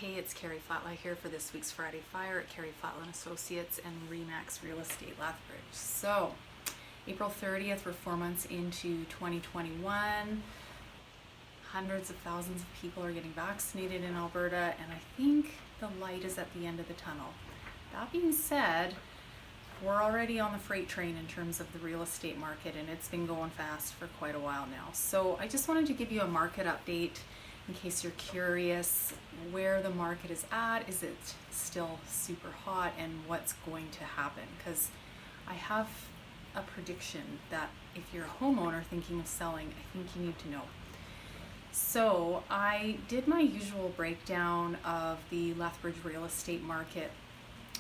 Hey, it's Karri Flatla here for this week's Friday Fire at Karri Flatla & Associates and Remax Real Estate Lethbridge. So, April 30th, we're 4 months into 2021. Hundreds of thousands of people are getting vaccinated in Alberta, and I think the light is at the end of the tunnel. That being said, we're already on the freight train in terms of the real estate market, and it's been going fast for quite a while now. So I just wanted to give you a market update in case you're curious where the market is at. Is it still super hot, and what's going to happen? Because I have a prediction that if you're a homeowner thinking of selling, I think you need to know. So I did my usual breakdown of the Lethbridge real estate market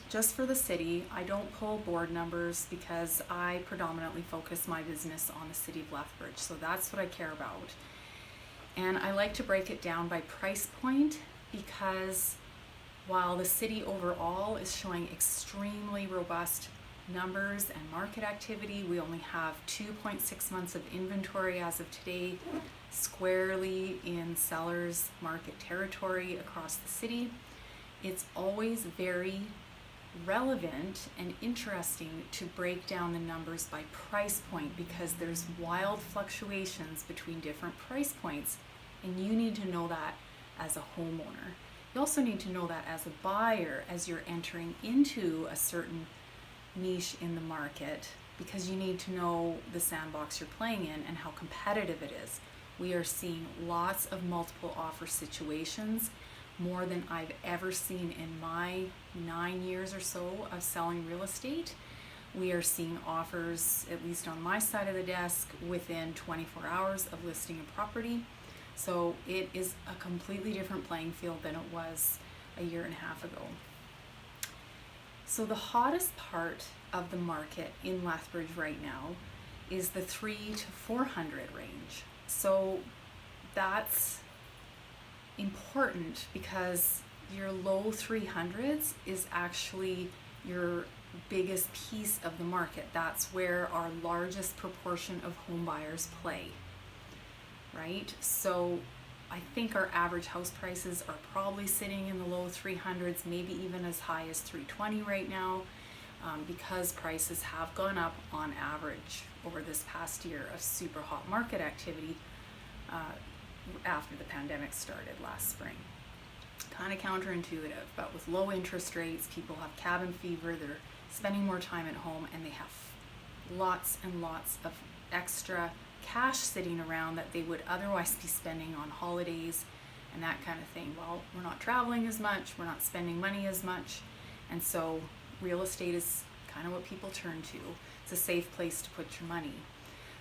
just for the city. I don't pull board numbers because I predominantly focus my business on the city of Lethbridge. So that's what I care about. And I like to break it down by price point because while the city overall is showing extremely robust numbers and market activity, we only have 2.6 months of inventory as of today, squarely in sellers market territory across the city. It's always very relevant and interesting to break down the numbers by price point because there's wild fluctuations between different price points, and you need to know that as a homeowner. You also need to know that as a buyer as you're entering into a certain niche in the market, because you need to know the sandbox you're playing in and how competitive it is. We are seeing lots of multiple offer situations, more than I've ever seen in my 9 years or so of selling real estate. We are seeing offers, at least on my side of the desk, within 24 hours of listing a property. So it is a completely different playing field than it was a year and a half ago. So the hottest part of the market in Lethbridge right now is the 300 to 400 range. So that's important because your low 300s is actually your biggest piece of the market. That's where our largest proportion of home buyers play, right? So I think our average house prices are probably sitting in the low 300s, maybe even as high as 320 right now, because prices have gone up on average over this past year of super hot market activity after the pandemic started last spring. Kind of counterintuitive, but with low interest rates, people have cabin fever, they're spending more time at home, and they have lots and lots of extra cash sitting around that they would otherwise be spending on holidays and that kind of thing. Well, we're not traveling as much, we're not spending money as much, and so real estate is kind of what people turn to. It's a safe place to put your money.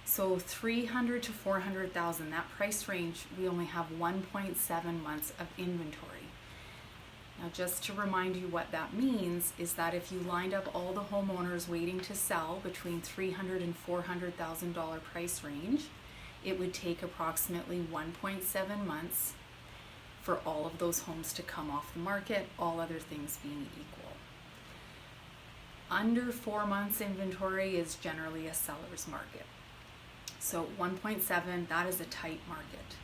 So 300 to 400,000, that price range, we only have 1.7 months of inventory. Now, just to remind you what that means is that if you lined up all the homeowners waiting to sell between $300,000 and $400,000 price range, it would take approximately 1.7 months for all of those homes to come off the market, all other things being equal. Under 4 months inventory is generally a seller's market. So 1.7, that is a tight market.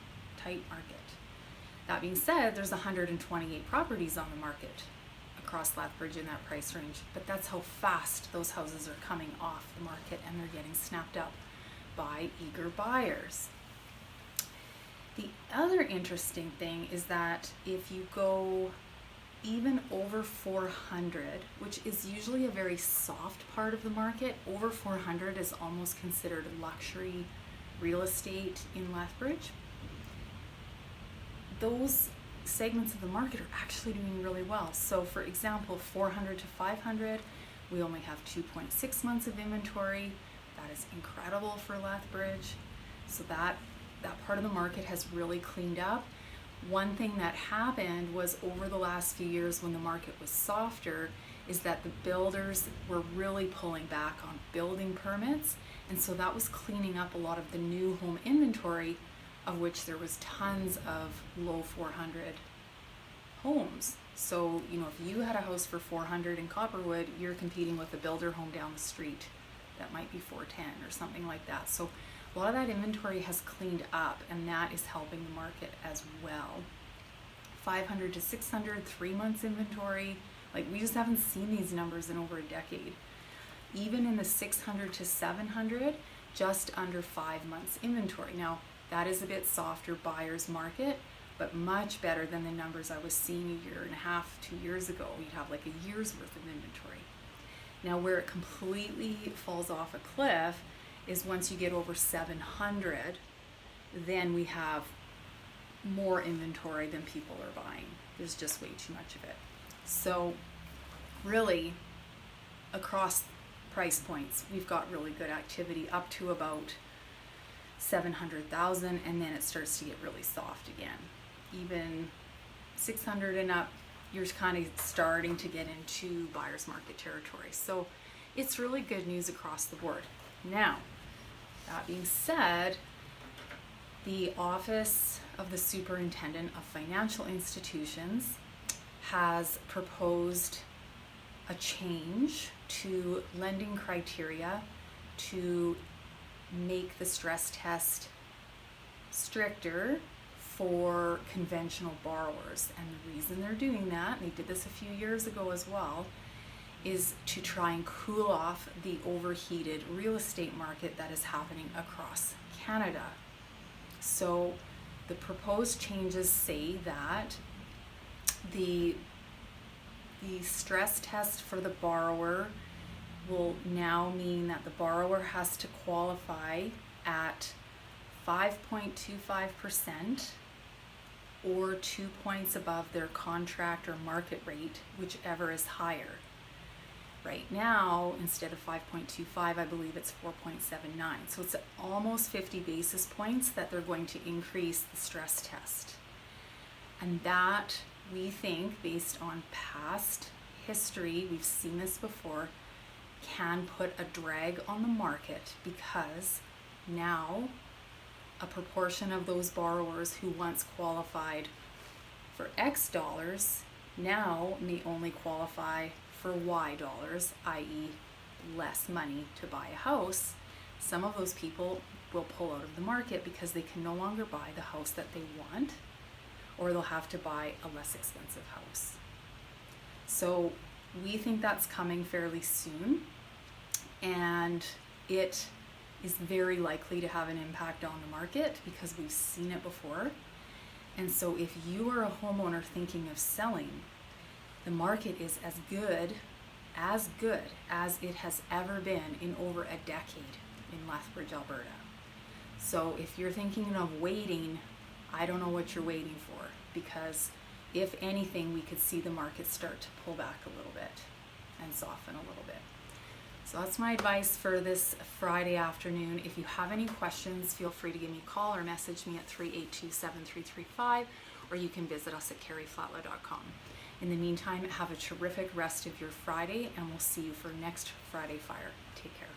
That being said, there's 128 properties on the market across Lethbridge in that price range, but that's how fast those houses are coming off the market and they're getting snapped up by eager buyers. The other interesting thing is that if you go even over 400, which is usually a very soft part of the market, over 400 is almost considered luxury real estate in Lethbridge. Those segments of the market are actually doing really well. So for example, 400 to 500, we only have 2.6 months of inventory. That is incredible for Lethbridge. So that part of the market has really cleaned up. One thing that happened was over the last few years when the market was softer is that the builders were really pulling back on building permits, and so that was cleaning up a lot of the new home inventory, of which there was tons of low 400 homes. So, if you had a house for 400 in Copperwood, you're competing with a builder home down the street that might be 410 or something like that. So a lot of that inventory has cleaned up, and that is helping the market as well. 500 to 600, 3 months inventory. Like, we just haven't seen these numbers in over a decade. Even in the 600 to 700, just under 5 months inventory. Now, that is a bit softer buyer's market, but much better than the numbers I was seeing a year and a half, 2 years ago. You'd have like a year's worth of inventory. Now, where it completely falls off a cliff is once you get over 700, then we have more inventory than people are buying. There's just way too much of it. So really, across price points, we've got really good activity up to about 700,000, and then it starts to get really soft again. Even 600 and up, you're kind of starting to get into buyer's market territory. So it's really good news across the board. Now, that being said, the Office of the Superintendent of Financial Institutions has proposed a change to lending criteria to make the stress test stricter for conventional borrowers. And the reason they're doing that, and they did this a few years ago as well, is to try and cool off the overheated real estate market that is happening across Canada. So the proposed changes say that the stress test for the borrower will now mean that the borrower has to qualify at 5.25% or 2 points above their contract or market rate, whichever is higher. Right now, instead of 5.25, I believe it's 4.79. So it's almost 50 basis points that they're going to increase the stress test. And that, we think, based on past history, we've seen this before, can put a drag on the market, because now a proportion of those borrowers who once qualified for X dollars now may only qualify for Y dollars, i.e. less money to buy a house. Some of those people will pull out of the market because they can no longer buy the house that they want, or they'll have to buy a less expensive house. So we think that's coming fairly soon, and it is very likely to have an impact on the market because we've seen it before. And so if you are a homeowner thinking of selling, the market is as good as it has ever been in over a decade in Lethbridge, Alberta. So if you're thinking of waiting, I don't know what you're waiting for, because if anything, we could see the market start to pull back a little bit and soften a little bit. So that's my advice for this Friday afternoon. If you have any questions, feel free to give me a call or message me at 382-7335, or you can visit us at karriflatla.com. In the meantime, have a terrific rest of your Friday, and we'll see you for next Friday Fire. Take care.